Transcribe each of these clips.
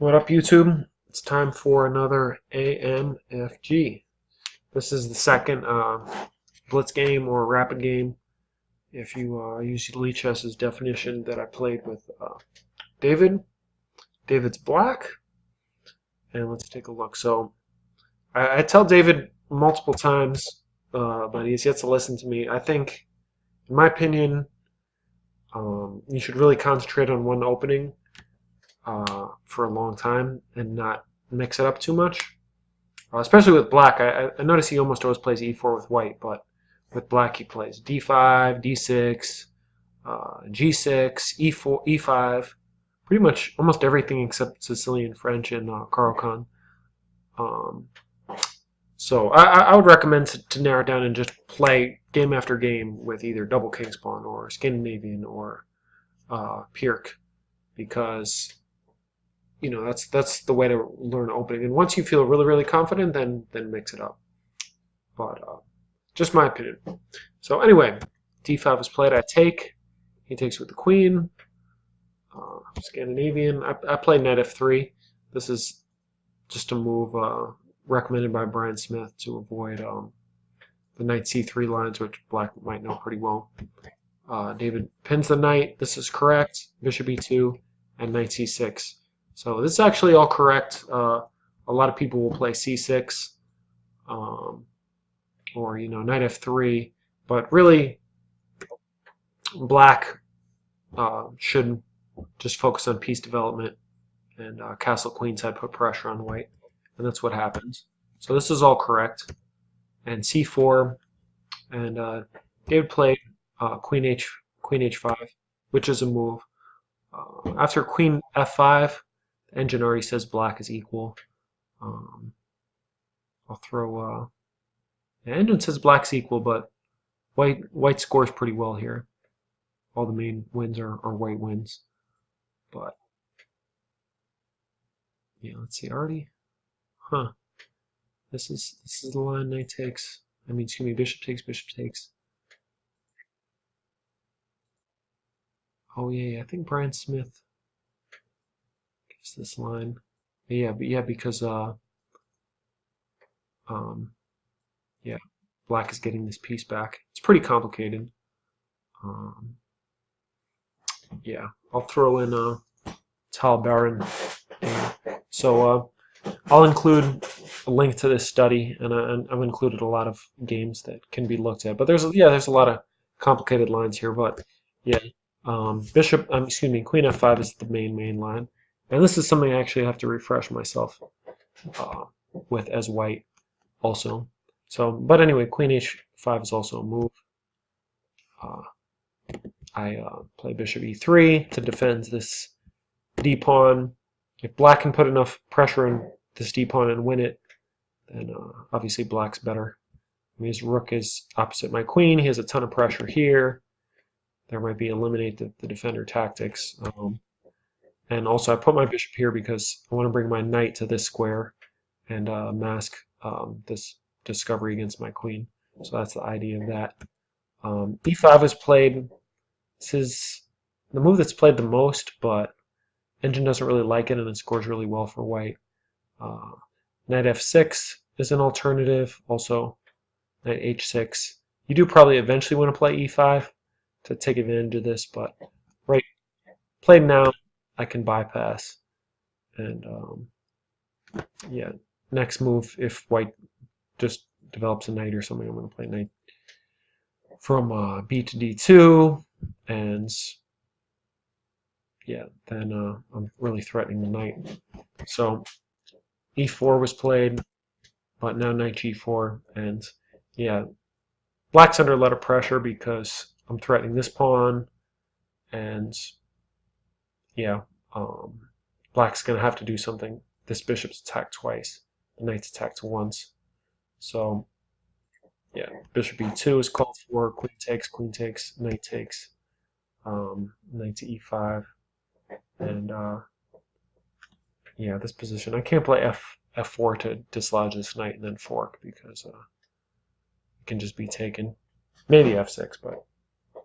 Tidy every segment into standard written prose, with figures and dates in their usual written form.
What up, YouTube? It's time for another AMFG. This is the second blitz game or rapid game, if you use Lichess's definition, that I played with David. David's black, and let's take a look. So I tell David multiple times, but he's yet to listen to me. I think, in my opinion, you should really concentrate on one opening for a long time and not mix it up too much. Especially with black, I notice he almost always plays e4 with white, but with black he plays d5, d6, g6, e4, e5, pretty much almost everything except Sicilian French and Caro-Kann. So I would recommend to narrow it down and just play game after game with either double king's pawn or Scandinavian or Pirk, because that's the way to learn opening. And once you feel really confident, then mix it up. But just my opinion. So anyway, d5 is played. I take. He takes with the queen. Scandinavian. I play knight f3. This is just a move recommended by Brian Smith to avoid the knight c3 lines, which black might know pretty well. David pins the knight. This is correct. Bishop e2 and knight c6. So this is actually all correct. A lot of people will play c6 or knight f3, but really black should just focus on piece development and castle queenside put pressure on white, and that's what happens. So this is all correct. And c4, and David played queen h5, which is a move. After queen f5, the engine already says black is equal. I'll throw. The engine says black's equal, but white scores pretty well here. All the main wins are white wins. But yeah, let's see. Already, This is the line. Knight takes. Excuse me. Bishop takes. Bishop takes. Oh yeah, I think Brian Smith gives this line. Yeah, because yeah, black is getting this piece back. It's pretty complicated. Yeah, I'll throw in Tal Baron. So I'll include a link to this study, and I've included a lot of games that can be looked at. But there's a lot of complicated lines here. But yeah, Queen f5 is the main line, and this is something I actually have to refresh myself with as white also. So, but anyway, Queen h5 is also a move. I play Bishop e3 to defend this d pawn. If black can put enough pressure on this d pawn and win it, then obviously black's better. His rook is opposite my queen. He has a ton of pressure here. There might be eliminate the defender tactics. And also I put my bishop here because I want to bring my knight to this square and mask this discovery against my queen. So that's the idea of that. e5 is played. This is the move that's played the most, but engine doesn't really like it, and it scores really well for white. Knight f6 is an alternative. Also, knight h6. You do probably eventually want to play e5 to take advantage of this, but right, played now, I can bypass. And yeah, next move, if white just develops a knight or something, I'm going to play knight from b to d2, and yeah, then I'm really threatening the knight. So e4 was played, but now knight g4, and yeah, black's under a lot of pressure because I'm threatening this pawn, and yeah, black's going to have to do something. This bishop's attacked twice, the knight's attacked once. So yeah, bishop e2 is called for, queen takes, knight takes, knight to e5, and yeah, this position. I can't play f4 to dislodge this knight and then fork because it can just be taken. Maybe f6, but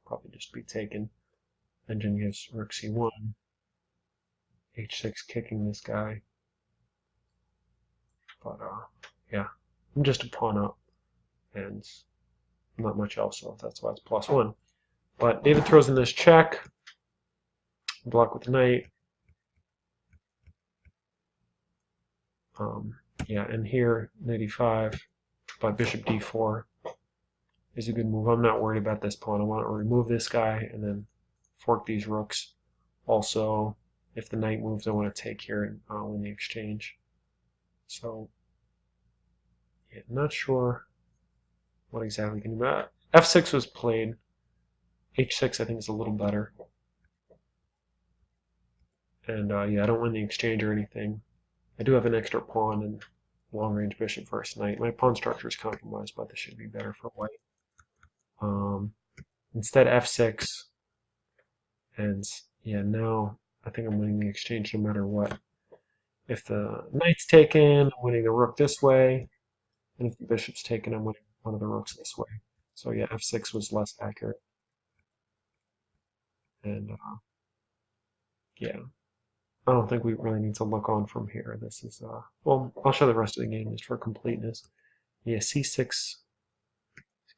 probably just be taken. Engine gives rook c1, h6 kicking this guy. But yeah, I'm just a pawn up, and not much else, so that's why it's +1. But David throws in this check, block with the knight. Yeah, and here, knight e5 by bishop d4 is a good move. I'm not worried about this pawn. I want to remove this guy and then fork these rooks. Also, if the knight moves, I want to take here and win the exchange. So, yeah, not sure what exactly can do. F6 was played. H6 I think is a little better. And yeah, I don't win the exchange or anything. I do have an extra pawn and long-range bishop versus knight. My pawn structure is compromised, but this should be better for white. Instead f6, and yeah, now I think I'm winning the exchange no matter what. If the knight's taken, I'm winning the rook this way, and if the bishop's taken, I'm winning one of the rooks this way. So yeah, f6 was less accurate. And yeah, I don't think we really need to look on from here. This is, well, I'll show the rest of the game just for completeness. Yeah, c6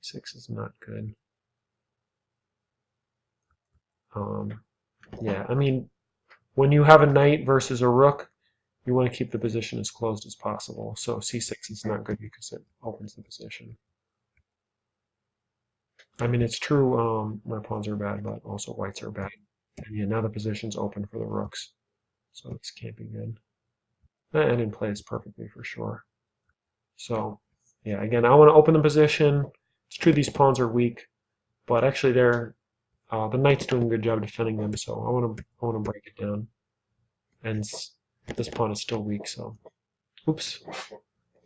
is not good. Yeah, I mean, when you have a knight versus a rook, you want to keep the position as closed as possible. So c6 is not good because it opens the position. I mean, it's true my pawns are bad, but also whites are bad. And yeah, now the position's open for the rooks. So this can't be good. And in play is perfectly for sure. So yeah, again, I want to open the position. It's true these pawns are weak, but actually they're the knight's doing a good job defending them, so I want to break it down. And this pawn is still weak, so oops.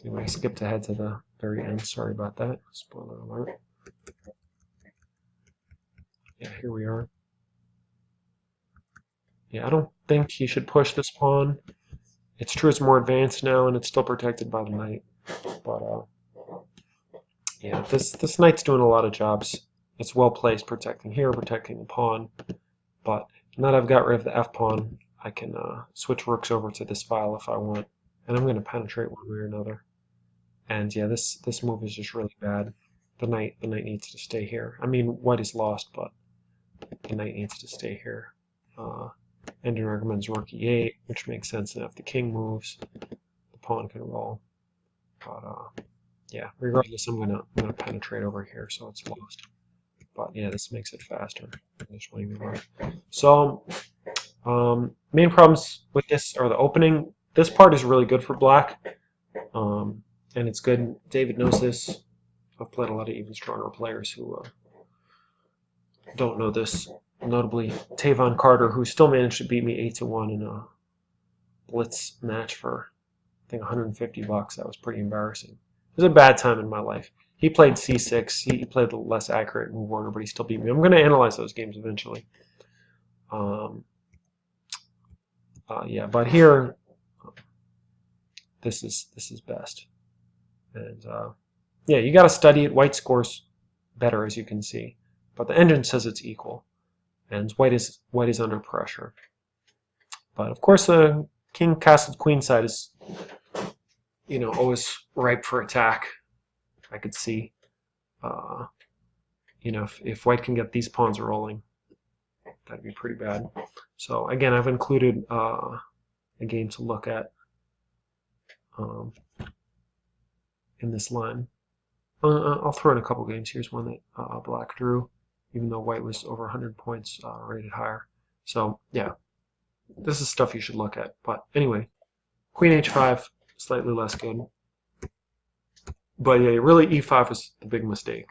Anyway, I skipped ahead to the very end. Sorry about that. Spoiler alert. Yeah, here we are. Yeah, I don't think he should push this pawn. It's true it's more advanced now, and it's still protected by the knight. But yeah, this knight's doing a lot of jobs. It's well placed, protecting here, protecting the pawn. But now that I've got rid of the f-pawn, I can switch rooks over to this file if I want. And I'm going to penetrate one way or another. And yeah, this move is just really bad. The knight needs to stay here. I mean, white is lost, but the knight needs to stay here. Engine recommends rook e8, which makes sense. And if the king moves, the pawn can roll. But yeah, regardless, I'm gonna penetrate over here, so it's lost. But yeah, this makes it faster. So main problems with this are the opening. This part is really good for black, and it's good. David knows this. I've played a lot of even stronger players who don't know this. Notably, Tavon Carter, who still managed to beat me 8-1 in a blitz match for I think $150. That was pretty embarrassing. It was a bad time in my life. He played c6. He played the less accurate move order, but he still beat me. I'm going to analyze those games eventually. Yeah, but here, this is best. And yeah, you got to study it. White scores better, as you can see, but the engine says it's equal, and white is under pressure. But of course, the king castle queen side is, always ripe for attack. I could see, if white can get these pawns rolling, that'd be pretty bad. So again, I've included a game to look at in this line. I'll throw in a couple games. Here's one that black drew, even though white was over 100 points rated higher. So yeah, this is stuff you should look at. But anyway, queen h5, slightly less good. But yeah, really e5 was the big mistake.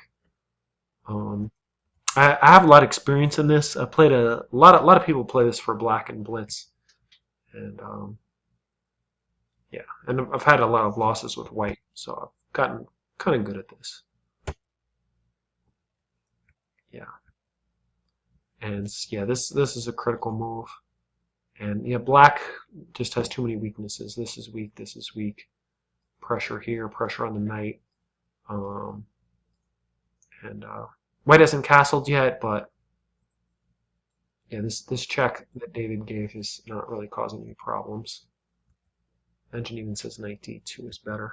I have a lot of experience in this. I played a lot of people play this for black and blitz, and yeah, and I've had a lot of losses with white, so I've gotten kind of good at this. Yeah, and yeah, this is a critical move, and yeah, black just has too many weaknesses. This is weak. This is weak. Pressure here, pressure on the knight, and white hasn't castled yet, but yeah, this check that David gave is not really causing any problems. Engine even says knight d2 is better.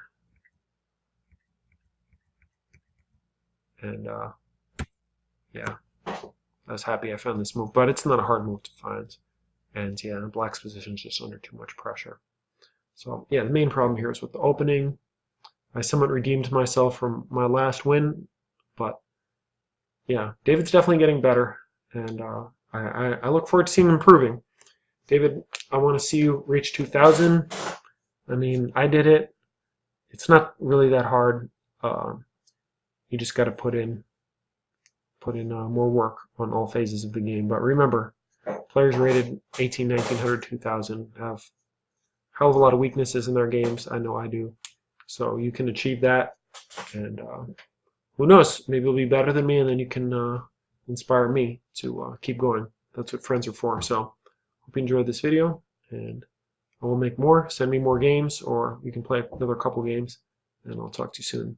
And yeah, I was happy I found this move, but it's not a hard move to find. And yeah, black's position is just under too much pressure. So yeah, the main problem here is with the opening. I somewhat redeemed myself from my last win, but yeah, David's definitely getting better, and I look forward to seeing him improving. David, I want to see you reach 2,000. I mean, I did it. It's not really that hard. You just got to put in more work on all phases of the game. But remember, players rated 18, 1900, 2000 have a hell of a lot of weaknesses in their games. I know I do. So you can achieve that, and who knows? Maybe you'll be better than me, and then you can inspire me to keep going. That's what friends are for. So hope you enjoyed this video, and I will make more. Send me more games, or we can play another couple games, and I'll talk to you soon.